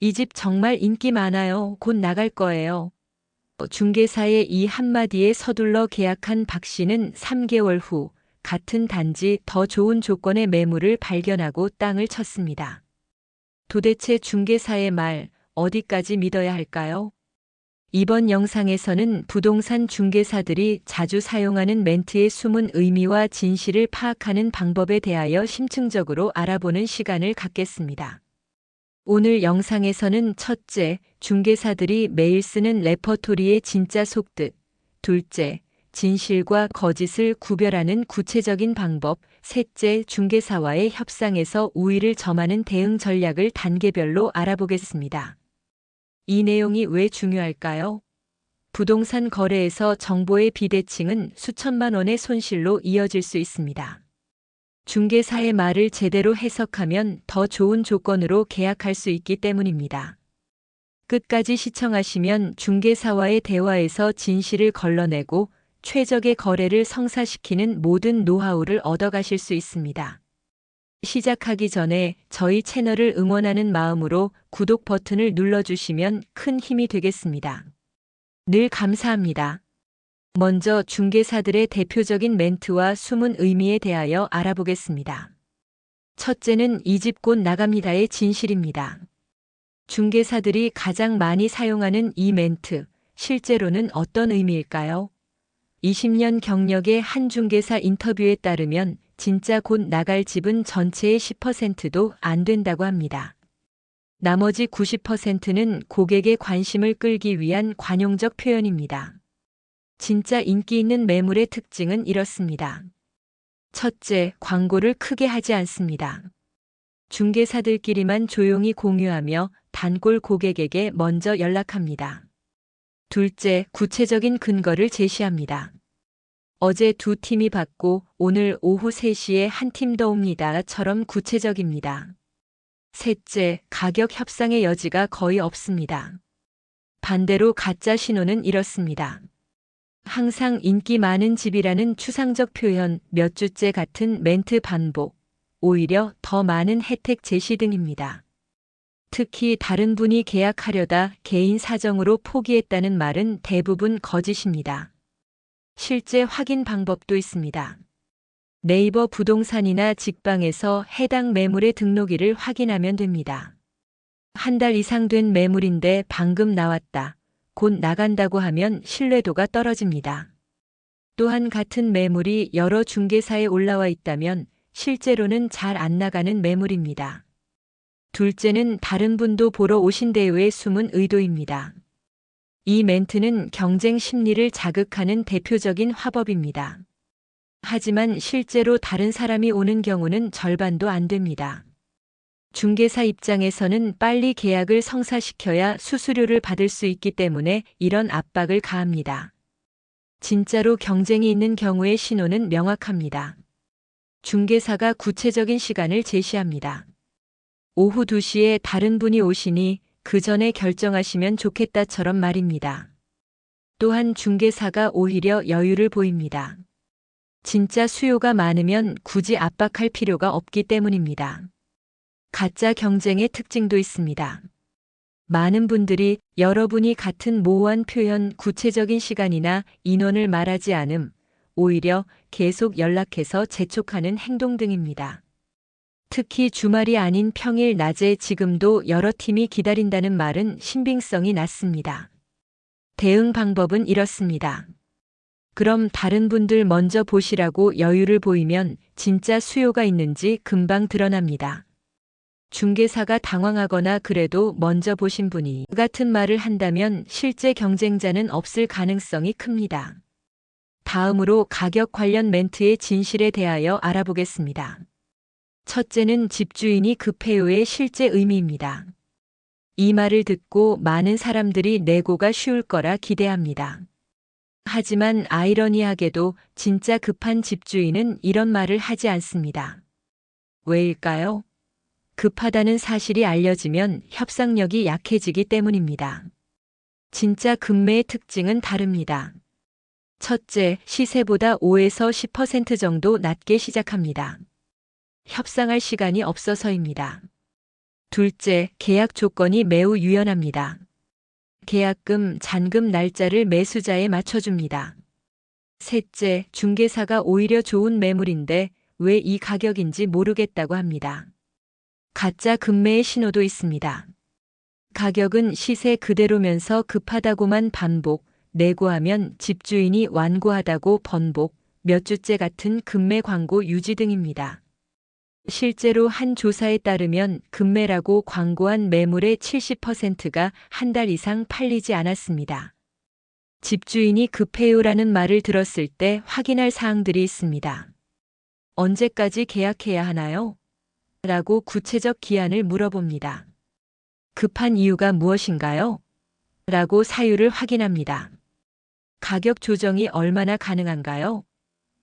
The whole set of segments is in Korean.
이 집 정말 인기 많아요. 곧 나갈 거예요. 중개사의 이 한마디에 서둘러 계약한 박 씨는 3개월 후 같은 단지 더 좋은 조건의 매물을 발견하고 땅을 쳤습니다. 도대체 중개사의 말 어디까지 믿어야 할까요? 이번 영상에서는 부동산 중개사들이 자주 사용하는 멘트의 숨은 의미와 진실을 파악하는 방법에 대하여 심층적으로 알아보는 시간을 갖겠습니다. 오늘 영상에서는 첫째, 중개사들이 매일 쓰는 레퍼토리의 진짜 속뜻, 둘째, 진실과 거짓을 구별하는 구체적인 방법, 셋째, 중개사와의 협상에서 우위를 점하는 대응 전략을 단계별로 알아보겠습니다. 이 내용이 왜 중요할까요? 부동산 거래에서 정보의 비대칭은 수천만 원의 손실로 이어질 수 있습니다. 중개사의 말을 제대로 해석하면 더 좋은 조건으로 계약할 수 있기 때문입니다. 끝까지 시청하시면 중개사와의 대화에서 진실을 걸러내고 최적의 거래를 성사시키는 모든 노하우를 얻어가실 수 있습니다. 시작하기 전에 저희 채널을 응원하는 마음으로 구독 버튼을 눌러주시면 큰 힘이 되겠습니다. 늘 감사합니다. 먼저 중개사들의 대표적인 멘트와 숨은 의미에 대하여 알아보겠습니다. 첫째는 이 집 곧 나갑니다의 진실입니다. 중개사들이 가장 많이 사용하는 이 멘트, 실제로는 어떤 의미일까요? 20년 경력의 한 중개사 인터뷰에 따르면 진짜 곧 나갈 집은 전체의 10%도 안 된다고 합니다. 나머지 90%는 고객의 관심을 끌기 위한 관용적 표현입니다. 진짜 인기 있는 매물의 특징은 이렇습니다. 첫째, 광고를 크게 하지 않습니다. 중개사들끼리만 조용히 공유하며 단골 고객에게 먼저 연락합니다. 둘째, 구체적인 근거를 제시합니다. 어제 두 팀이 받고 오늘 오후 3시에 한 팀 더 옵니다.처럼 구체적입니다. 셋째, 가격 협상의 여지가 거의 없습니다. 반대로 가짜 신호는 이렇습니다. 항상 인기 많은 집이라는 추상적 표현, 몇 주째 같은 멘트 반복, 오히려 더 많은 혜택 제시 등입니다. 특히 다른 분이 계약하려다 개인 사정으로 포기했다는 말은 대부분 거짓입니다. 실제 확인 방법도 있습니다. 네이버 부동산이나 직방에서 해당 매물의 등록일을 확인하면 됩니다. 한 달 이상 된 매물인데 방금 나왔다, 곧 나간다고 하면 신뢰도가 떨어집니다. 또한 같은 매물이 여러 중개사에 올라와 있다면 실제로는 잘 안 나가는 매물입니다. 둘째는 다른 분도 보러 오신대요의 숨은 의도입니다. 이 멘트는 경쟁 심리를 자극하는 대표적인 화법입니다. 하지만 실제로 다른 사람이 오는 경우는 절반도 안 됩니다. 중개사 입장에서는 빨리 계약을 성사시켜야 수수료를 받을 수 있기 때문에 이런 압박을 가합니다. 진짜로 경쟁이 있는 경우의 신호는 명확합니다. 중개사가 구체적인 시간을 제시합니다. 오후 2시에 다른 분이 오시니 그 전에 결정하시면 좋겠다처럼 말입니다. 또한 중개사가 오히려 여유를 보입니다. 진짜 수요가 많으면 굳이 압박할 필요가 없기 때문입니다. 가짜 경쟁의 특징도 있습니다. 많은 분들이 여러분이 같은 모호한 표현, 구체적인 시간이나 인원을 말하지 않음, 오히려 계속 연락해서 재촉하는 행동 등입니다. 특히 주말이 아닌 평일 낮에 지금도 여러 팀이 기다린다는 말은 신빙성이 낮습니다. 대응 방법은 이렇습니다. 그럼 다른 분들 먼저 보시라고 여유를 보이면 진짜 수요가 있는지 금방 드러납니다. 중개사가 당황하거나 그래도 먼저 보신 분이 같은 말을 한다면 실제 경쟁자는 없을 가능성이 큽니다. 다음으로 가격 관련 멘트의 진실에 대하여 알아보겠습니다. 첫째는 집주인이 급해요의 실제 의미입니다. 이 말을 듣고 많은 사람들이 내고가 쉬울 거라 기대합니다. 하지만 아이러니하게도 진짜 급한 집주인은 이런 말을 하지 않습니다. 왜일까요? 급하다는 사실이 알려지면 협상력이 약해지기 때문입니다. 진짜 급매의 특징은 다릅니다. 첫째, 시세보다 5에서 10% 정도 낮게 시작합니다. 협상할 시간이 없어서입니다. 둘째, 계약 조건이 매우 유연합니다. 계약금, 잔금 날짜를 매수자에 맞춰줍니다. 셋째, 중개사가 오히려 좋은 매물인데 왜 이 가격인지 모르겠다고 합니다. 가짜 급매의 신호도 있습니다. 가격은 시세 그대로면서 급하다고만 반복, 내고하면 집주인이 완고하다고 번복, 몇 주째 같은 급매 광고 유지 등입니다. 실제로 한 조사에 따르면 급매라고 광고한 매물의 70%가 한 달 이상 팔리지 않았습니다. 집주인이 급해요라는 말을 들었을 때 확인할 사항들이 있습니다. 언제까지 계약해야 하나요? 라고 구체적 기한을 물어봅니다. 급한 이유가 무엇인가요? 라고 사유를 확인합니다. 가격 조정이 얼마나 가능한가요?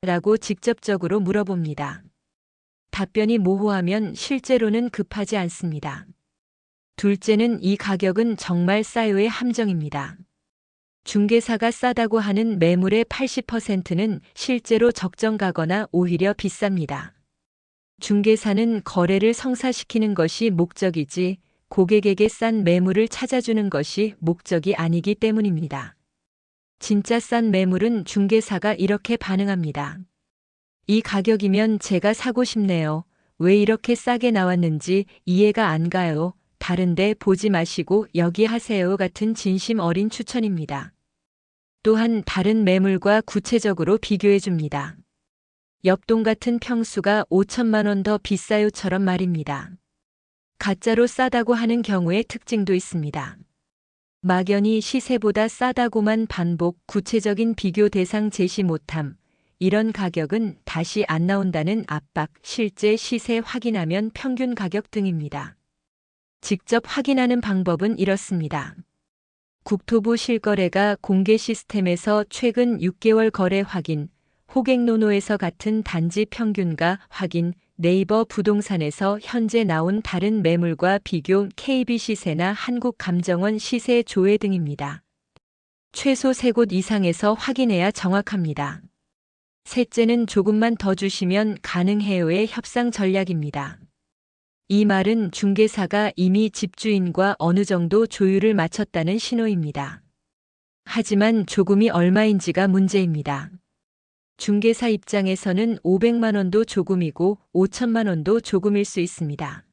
라고 직접적으로 물어봅니다. 답변이 모호하면 실제로는 급하지 않습니다. 둘째는 이 가격은 정말 싸요의 함정입니다. 중개사가 싸다고 하는 매물의 80%는 실제로 적정가거나 오히려 비쌉니다. 중개사는 거래를 성사시키는 것이 목적이지 고객에게 싼 매물을 찾아주는 것이 목적이 아니기 때문입니다. 진짜 싼 매물은 중개사가 이렇게 반응합니다. 이 가격이면 제가 사고 싶네요. 왜 이렇게 싸게 나왔는지 이해가 안 가요. 다른데 보지 마시고 여기 하세요 같은 진심 어린 추천입니다. 또한 다른 매물과 구체적으로 비교해 줍니다. 옆동 같은 평수가 5천만 원 더 비싸요처럼 말입니다. 가짜로 싸다고 하는 경우의 특징도 있습니다. 막연히 시세보다 싸다고만 반복, 구체적인 비교 대상 제시 못함. 이런 가격은 다시 안 나온다는 압박, 실제 시세 확인하면 평균 가격 등입니다. 직접 확인하는 방법은 이렇습니다. 국토부 실거래가 공개 시스템에서 최근 6개월 거래 확인, 호갱노노에서 같은 단지 평균가 확인, 네이버 부동산에서 현재 나온 다른 매물과 비교, KB 시세나 한국감정원 시세 조회 등입니다. 최소 3곳 이상에서 확인해야 정확합니다. 셋째는 조금만 더 주시면 가능해요의 협상 전략입니다. 이 말은 중개사가 이미 집주인과 어느 정도 조율을 마쳤다는 신호입니다. 하지만 조금이 얼마인지가 문제입니다. 중개사 입장에서는 500만 원도 조금이고 5천만 원도 조금일 수 있습니다.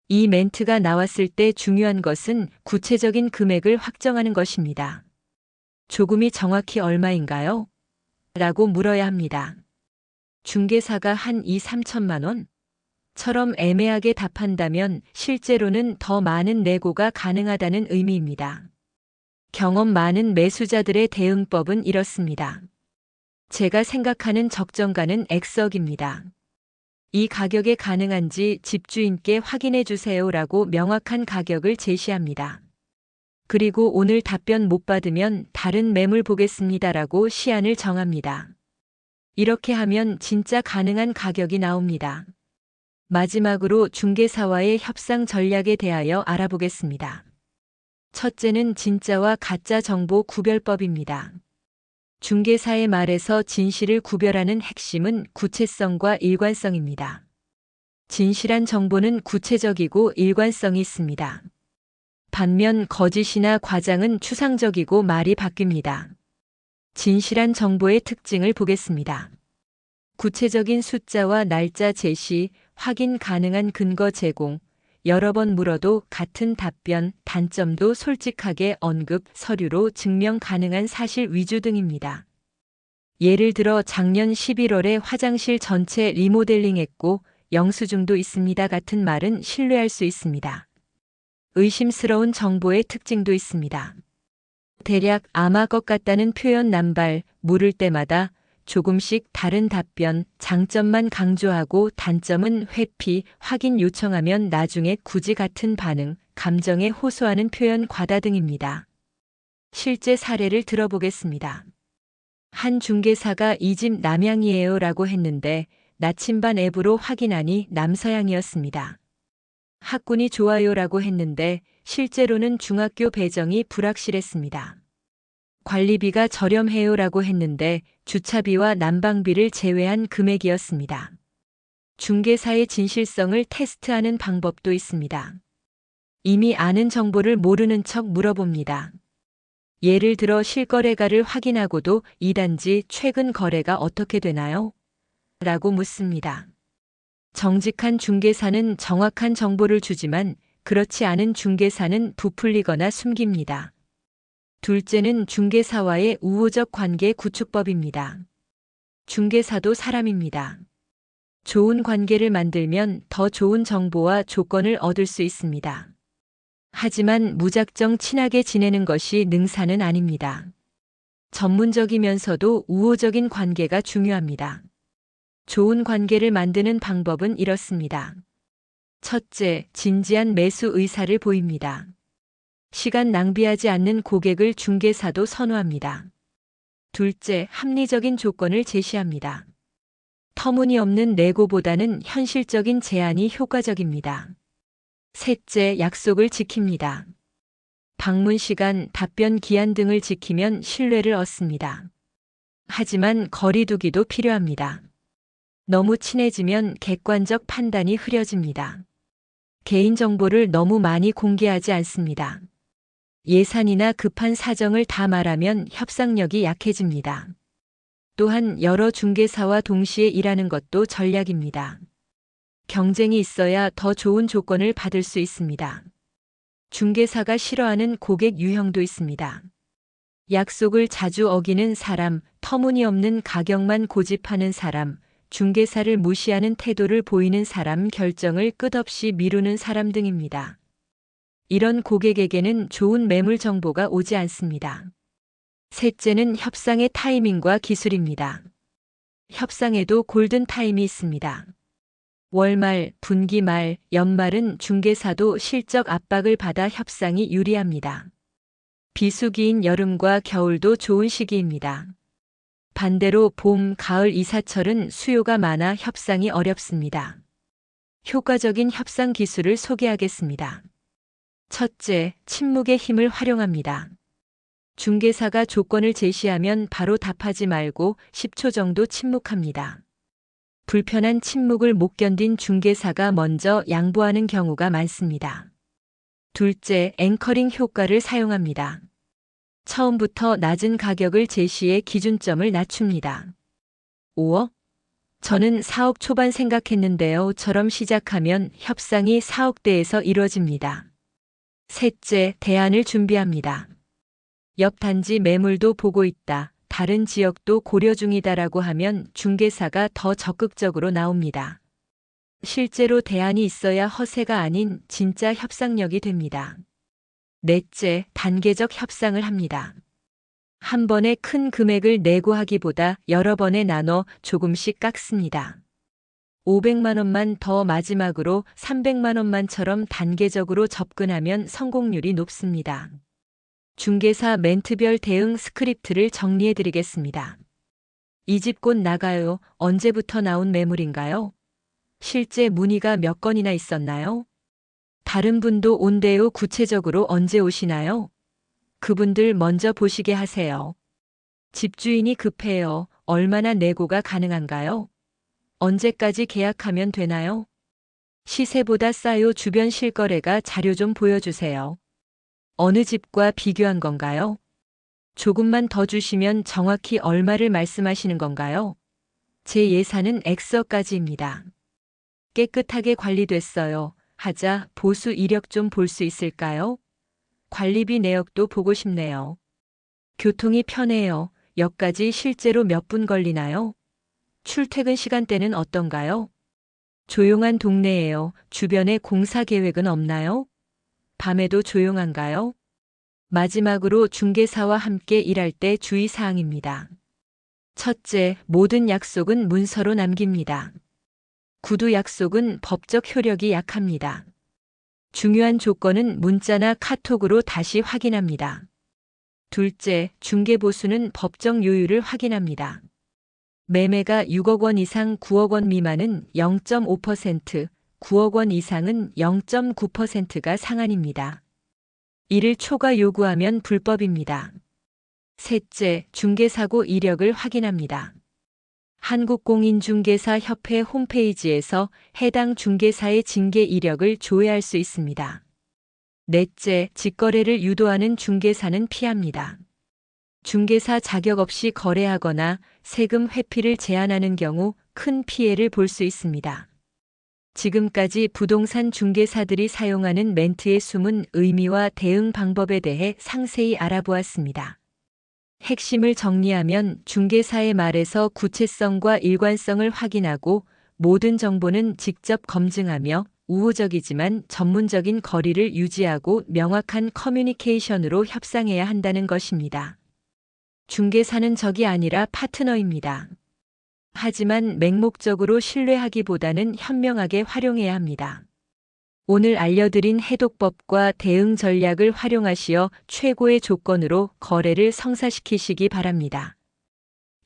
이 멘트가 나왔을 때 중요한 것은 구체적인 금액을 확정하는 것입니다. 조금이 정확히 얼마인가요? 라고 물어야 합니다. 중개사가 한 2, 3천만 원? 처럼 애매하게 답한다면 실제로는 더 많은 내고가 가능하다는 의미입니다. 경험 많은 매수자들의 대응법은 이렇습니다. 제가 생각하는 적정가는 X억입니다. 이 가격에 가능한지 집주인께 확인해 주세요라고 명확한 가격을 제시합니다. 그리고 오늘 답변 못 받으면 다른 매물 보겠습니다라고 시한을 정합니다. 이렇게 하면 진짜 가능한 가격이 나옵니다. 마지막으로 중개사와의 협상 전략에 대하여 알아보겠습니다. 첫째는 진짜와 가짜 정보 구별법입니다. 중개사의 말에서 진실을 구별하는 핵심은 구체성과 일관성입니다. 진실한 정보는 구체적이고 일관성이 있습니다. 반면 거짓이나 과장은 추상적이고 말이 바뀝니다. 진실한 정보의 특징을 보겠습니다. 구체적인 숫자와 날짜 제시, 확인 가능한 근거 제공, 여러 번 물어도 같은 답변, 단점도 솔직하게 언급, 서류로 증명 가능한 사실 위주 등입니다. 예를 들어 작년 11월에 화장실 전체 리모델링했고 영수증도 있습니다 같은 말은 신뢰할 수 있습니다. 의심스러운 정보의 특징도 있습니다. 대략 아마 것 같다는 표현 남발, 물을 때마다 조금씩 다른 답변, 장점만 강조하고 단점은 회피, 확인 요청하면 나중에 굳이 같은 반응, 감정에 호소하는 표현 과다 등입니다. 실제 사례를 들어보겠습니다. 한 중개사가 이 집 남향이에요 라고 했는데 나침반 앱으로 확인하니 남서향이었습니다. 학군이 좋아요 라고 했는데 실제로는 중학교 배정이 불확실했습니다. 관리비가 저렴해요 라고 했는데 주차비와 난방비를 제외한 금액이었습니다. 중개사의 진실성을 테스트하는 방법도 있습니다. 이미 아는 정보를 모르는 척 물어봅니다. 예를 들어 실거래가를 확인하고도 이단지 최근 거래가 어떻게 되나요? 라고 묻습니다. 정직한 중개사는 정확한 정보를 주지만 그렇지 않은 중개사는 부풀리거나 숨깁니다. 둘째는 중개사와의 우호적 관계 구축법입니다. 중개사도 사람입니다. 좋은 관계를 만들면 더 좋은 정보와 조건을 얻을 수 있습니다. 하지만 무작정 친하게 지내는 것이 능사는 아닙니다. 전문적이면서도 우호적인 관계가 중요합니다. 좋은 관계를 만드는 방법은 이렇습니다. 첫째, 진지한 매수 의사를 보입니다. 시간 낭비하지 않는 고객을 중개사도 선호합니다. 둘째, 합리적인 조건을 제시합니다. 터무니없는 내고보다는 현실적인 제안이 효과적입니다. 셋째, 약속을 지킵니다. 방문 시간, 답변 기한 등을 지키면 신뢰를 얻습니다. 하지만 거리두기도 필요합니다. 너무 친해지면 객관적 판단이 흐려집니다. 개인정보를 너무 많이 공개하지 않습니다. 예산이나 급한 사정을 다 말하면 협상력이 약해집니다. 또한 여러 중개사와 동시에 일하는 것도 전략입니다. 경쟁이 있어야 더 좋은 조건을 받을 수 있습니다. 중개사가 싫어하는 고객 유형도 있습니다. 약속을 자주 어기는 사람, 터무니없는 가격만 고집하는 사람, 중개사를 무시하는 태도를 보이는 사람, 결정을 끝없이 미루는 사람 등입니다. 이런 고객에게는 좋은 매물 정보가 오지 않습니다. 셋째는 협상의 타이밍과 기술입니다. 협상에도 골든 타임이 있습니다. 월말, 분기말, 연말은 중개사도 실적 압박을 받아 협상이 유리합니다. 비수기인 여름과 겨울도 좋은 시기입니다. 반대로 봄, 가을 이사철은 수요가 많아 협상이 어렵습니다. 효과적인 협상 기술을 소개하겠습니다. 첫째, 침묵의 힘을 활용합니다. 중개사가 조건을 제시하면 바로 답하지 말고 10초 정도 침묵합니다. 불편한 침묵을 못 견딘 중개사가 먼저 양보하는 경우가 많습니다. 둘째, 앵커링 효과를 사용합니다. 처음부터 낮은 가격을 제시해 기준점을 낮춥니다. 5억? 저는 4억 초반 생각했는데요.처럼 시작하면 협상이 4억대에서 이루어집니다. 셋째, 대안을 준비합니다. 옆 단지 매물도 보고 있다. 다른 지역도 고려 중이다라고 하면 중개사가 더 적극적으로 나옵니다. 실제로 대안이 있어야 허세가 아닌 진짜 협상력이 됩니다. 넷째, 단계적 협상을 합니다. 한 번에 큰 금액을 내고 하기보다 여러 번에 나눠 조금씩 깎습니다. 500만 원만 더 마지막으로 300만 원만처럼 단계적으로 접근하면 성공률이 높습니다. 중개사 멘트별 대응 스크립트를 정리해 드리겠습니다. 이 집 곧 나가요. 언제부터 나온 매물인가요? 실제 문의가 몇 건이나 있었나요? 다른 분도 온대요. 구체적으로 언제 오시나요? 그분들 먼저 보시게 하세요. 집주인이 급해요. 얼마나 내고가 가능한가요? 언제까지 계약하면 되나요? 시세보다 싸요. 주변 실거래가 자료 좀 보여주세요. 어느 집과 비교한 건가요? 조금만 더 주시면 정확히 얼마를 말씀하시는 건가요? 제 예산은 엑서까지입니다. 깨끗하게 관리됐어요. 하자 보수 이력 좀 볼 수 있을까요? 관리비 내역도 보고 싶네요. 교통이 편해요. 역까지 실제로 몇 분 걸리나요? 출퇴근 시간대는 어떤가요? 조용한 동네예요. 주변에 공사 계획은 없나요? 밤에도 조용한가요? 마지막으로 중개사와 함께 일할 때 주의사항입니다. 첫째, 모든 약속은 문서로 남깁니다. 구두 약속은 법적 효력이 약합니다. 중요한 조건은 문자나 카톡으로 다시 확인합니다. 둘째, 중개보수는 법정 요율을 확인합니다. 매매가 6억 원 이상 9억 원 미만은 0.5%, 9억 원 이상은 0.9%가 상한입니다. 이를 초과 요구하면 불법입니다. 셋째, 중개사고 이력을 확인합니다. 한국공인중개사협회 홈페이지에서 해당 중개사의 징계 이력을 조회할 수 있습니다. 넷째, 직거래를 유도하는 중개사는 피합니다. 중개사 자격 없이 거래하거나 세금 회피를 제한하는 경우 큰 피해를 볼 수 있습니다. 지금까지 부동산 중개사들이 사용하는 멘트의 숨은 의미와 대응 방법에 대해 상세히 알아보았습니다. 핵심을 정리하면 중개사의 말에서 구체성과 일관성을 확인하고 모든 정보는 직접 검증하며 우호적이지만 전문적인 거리를 유지하고 명확한 커뮤니케이션으로 협상해야 한다는 것입니다. 중개사는 적이 아니라 파트너입니다. 하지만 맹목적으로 신뢰하기보다는 현명하게 활용해야 합니다. 오늘 알려드린 해독법과 대응 전략을 활용하시어 최고의 조건으로 거래를 성사시키시기 바랍니다.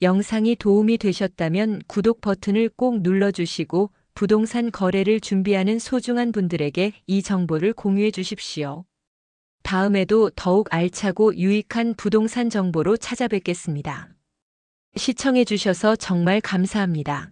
영상이 도움이 되셨다면 구독 버튼을 꼭 눌러주시고 부동산 거래를 준비하는 소중한 분들에게 이 정보를 공유해 주십시오. 다음에도 더욱 알차고 유익한 부동산 정보로 찾아뵙겠습니다. 시청해 주셔서 정말 감사합니다.